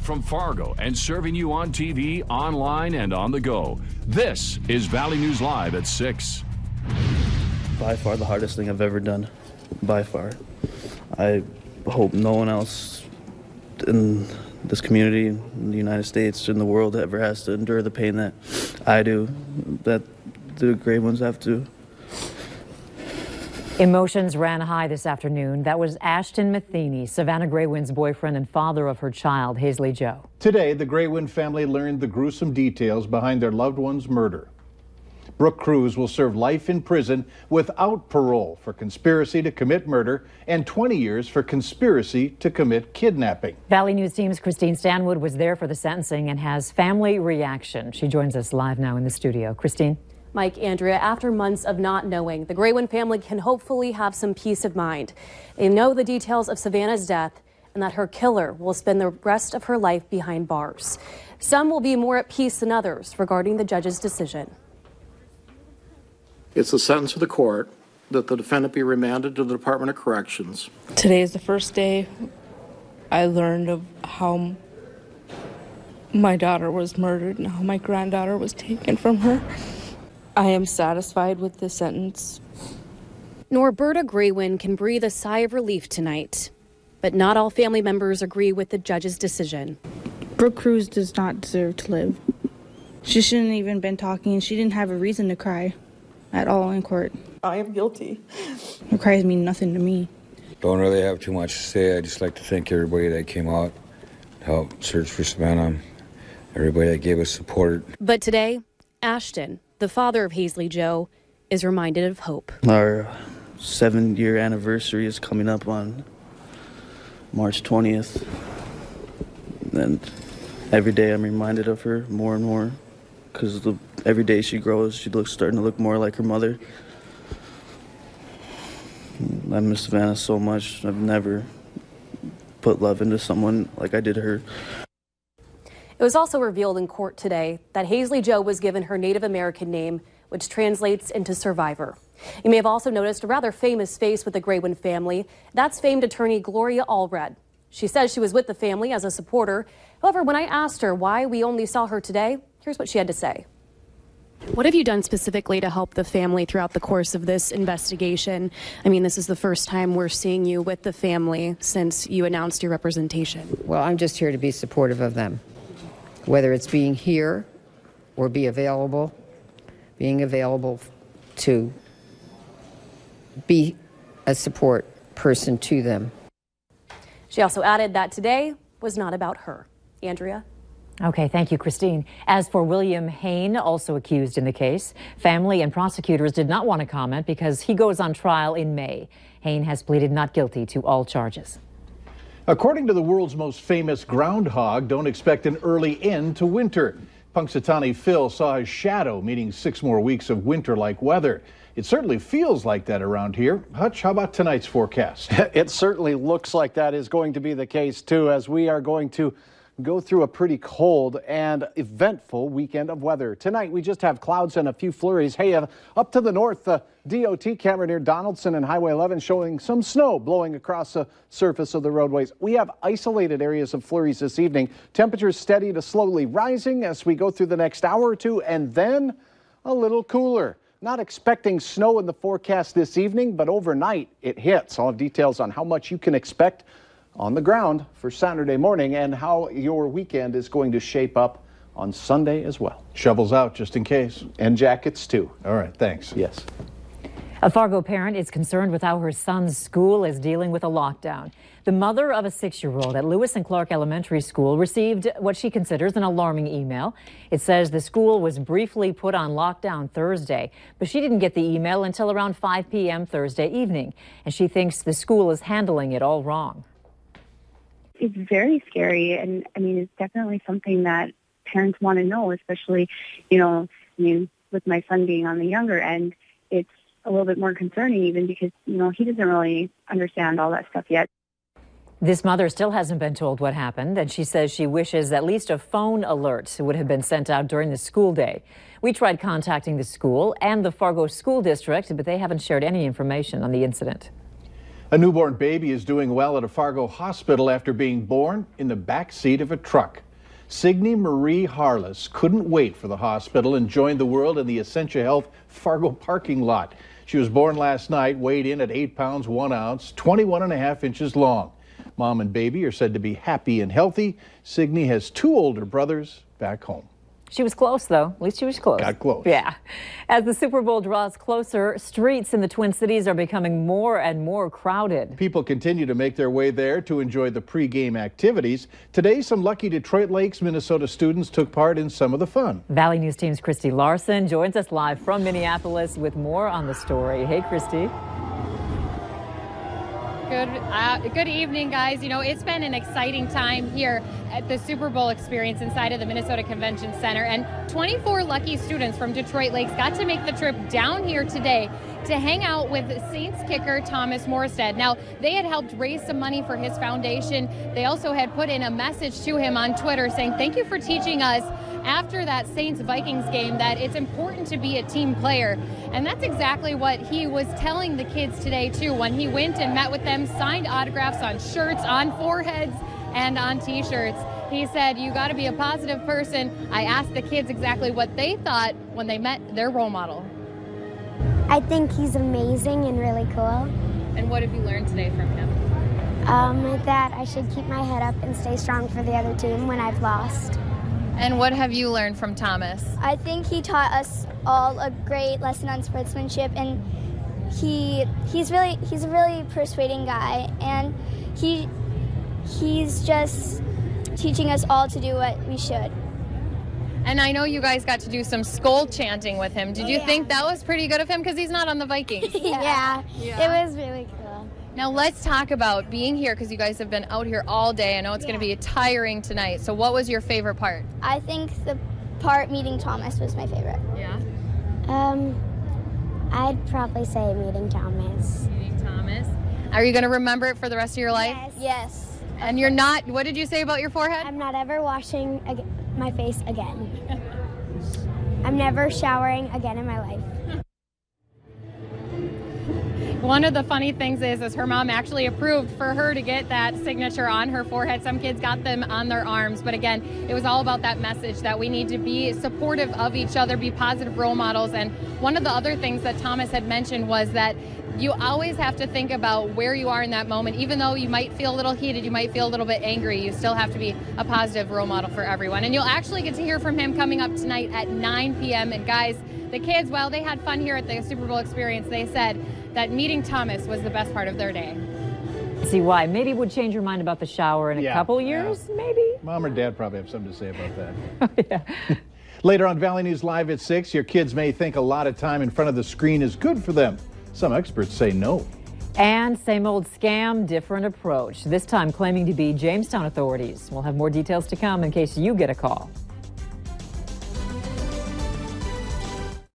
from Fargo and serving you on TV, online, and on the go. This is Valley News Live at 6. By far the hardest thing I've ever done. By far. I hope no one else in this community, in the United States, in the world ever has to endure the pain that I do, that the Gray ones have to. Emotions ran high this afternoon. That was Ashton Matheny, Savannah Graywin's boyfriend and father of her child, Hazley Joe. Today, the Graywin family learned the gruesome details behind their loved one's murder. Brooke Cruz will serve life in prison without parole for conspiracy to commit murder and 20 years for conspiracy to commit kidnapping. Valley News Team's Christine Stanwood was there for the sentencing and has family reaction. She joins us live now in the studio. Christine? Mike, Andrea, after months of not knowing, the Graywin family can hopefully have some peace of mind. They know the details of Savannah's death and that her killer will spend the rest of her life behind bars. Some will be more at peace than others regarding the judge's decision. It's the sentence of the court that the defendant be remanded to the Department of Corrections. Today is the first day I learned of how my daughter was murdered and how my granddaughter was taken from her. I am satisfied with the sentence. Norberta Graywin can breathe a sigh of relief tonight, but not all family members agree with the judge's decision. Brooke Cruz does not deserve to live. She shouldn't even been talking. She didn't have a reason to cry at all in court. I am guilty. Her cries mean nothing to me. Don't really have too much to say. I just like to thank everybody that came out to help search for Savannah, everybody that gave us support. But today, Ashton, the father of Hazley Joe, is reminded of hope. Our 7-year anniversary is coming up on March 20th. And every day I'm reminded of her more and more, because every day she grows, she starting to look more like her mother. I miss Savannah so much. I've never put love into someone like I did her. It was also revealed in court today that Hazley Joe was given her Native American name, which translates into survivor. You may have also noticed a rather famous face with the Graywin family. That's famed attorney Gloria Allred. She says she was with the family as a supporter. However, when I asked her why we only saw her today, here's what she had to say. What have you done specifically to help the family throughout the course of this investigation? I mean, this is the first time we're seeing you with the family since you announced your representation. Well, I'm just here to be supportive of them, whether it's being here or being available to be a support person to them. She also added that today was not about her. Andrea? Okay, thank you, Christine. As for William Hain, also accused in the case, family and prosecutors did not want to comment because he goes on trial in May. Hain has pleaded not guilty to all charges. According to the world's most famous groundhog, don't expect an early end to winter. Punxsutawney Phil saw his shadow, meaning 6 more weeks of winter-like weather. It certainly feels like that around here. Hutch, how about tonight's forecast? It certainly looks like that is going to be the case, too, as we are going to go through a pretty cold and eventful weekend of weather. Tonight, we just have clouds and a few flurries. Hey, up to the north, the DOT camera near Donaldson and Highway 11 showing some snow blowing across the surface of the roadways. We have isolated areas of flurries this evening. Temperatures steady to slowly rising as we go through the next hour or two, and then a little cooler. Not expecting snow in the forecast this evening, but overnight it hits. I'll have details on how much you can expect on the ground for Saturday morning and how your weekend is going to shape up on Sunday as well. Shovels out just in case. And jackets too. All right, thanks. Yes. A Fargo parent is concerned with how her son's school is dealing with a lockdown. The mother of a 6-year-old at Lewis and Clark Elementary School received what she considers an alarming email. It says the school was briefly put on lockdown Thursday, but she didn't get the email until around 5 p.m. Thursday evening, and she thinks the school is handling it all wrong. It's very scary, and I mean, it's definitely something that parents want to know, especially, with my son being on the younger end, it's a little bit more concerning even because, he doesn't really understand all that stuff yet. This mother still hasn't been told what happened, and she says she wishes at least a phone alert would have been sent out during the school day. We tried contacting the school and the Fargo School District, but they haven't shared any information on the incident. A newborn baby is doing well at a Fargo hospital after being born in the back seat of a truck. Signe Marie Harless couldn't wait for the hospital and joined the world in the Essentia Health Fargo parking lot. She was born last night, weighed in at 8 pounds 1 ounce, 21.5 inches long. Mom and baby are said to be happy and healthy. Signe has 2 older brothers back home. She was close, though. At least she was close. Got close. Yeah. As the Super Bowl draws closer, streets in the Twin Cities are becoming more and more crowded. People continue to make their way there to enjoy the pregame activities. Today, some lucky Detroit Lakes, Minnesota students took part in some of the fun. Valley News Team's Christy Larson joins us live from Minneapolis with more on the story. Hey, Christy. Good evening, guys. You know, it's been an exciting time here at the Super Bowl experience inside of the Minnesota Convention Center, and 24 lucky students from Detroit Lakes got to make the trip down here today to hang out with Saints kicker Thomas Morstead. Now, they had helped raise some money for his foundation. They also had put in a message to him on Twitter saying, "Thank you for teaching us after that Saints-Vikings game that it's important to be a team player." And that's exactly what he was telling the kids today, too, when he went and met with them, signed autographs on shirts, on foreheads, and on T-shirts. He said, "You got to be a positive person." I asked the kids exactly what they thought when they met their role model. I think he's amazing and really cool. And what have you learned today from him? That I should keep my head up and stay strong for the other team when I've lost. And what have you learned from Thomas? I think he taught us all a great lesson on sportsmanship, and he's a really persuading guy, and he's just teaching us all to do what we should. And I know you guys got to do some Skol chanting with him. Did you think that was pretty good of him? Because he's not on the Vikings. yeah, it was really cool. Now let's talk about being here, because you guys have been out here all day. I know it's going to be tiring tonight. So what was your favorite part? I think the part meeting Thomas was my favorite. Yeah? I'd probably say meeting Thomas. Meeting Thomas. Are you going to remember it for the rest of your life? Yes. And you're not, what did you say about your forehead? I'm not ever washing my face again. I'm never showering again in my life. One of the funny things is her mom actually approved for her to get that signature on her forehead. Some kids got them on their arms, but again, it was all about that message that we need to be supportive of each other, be positive role models. And one of the other things that Thomas had mentioned was that you always have to think about where you are in that moment. Even though you might feel a little heated, you might feel a little bit angry, you still have to be a positive role model for everyone. And you'll actually get to hear from him coming up tonight at 9 p.m. And guys, the kids, while they had fun here at the Super Bowl experience, they said that meeting Thomas was the best part of their day. See why. Maybe would change your mind about the shower in a couple years, maybe? Mom or Dad probably have something to say about that. Later on Valley News Live at 6, your kids may think a lot of time in front of the screen is good for them. Some experts say no. And same old scam, different approach. This time claiming to be Jamestown authorities. We'll have more details to come in case you get a call.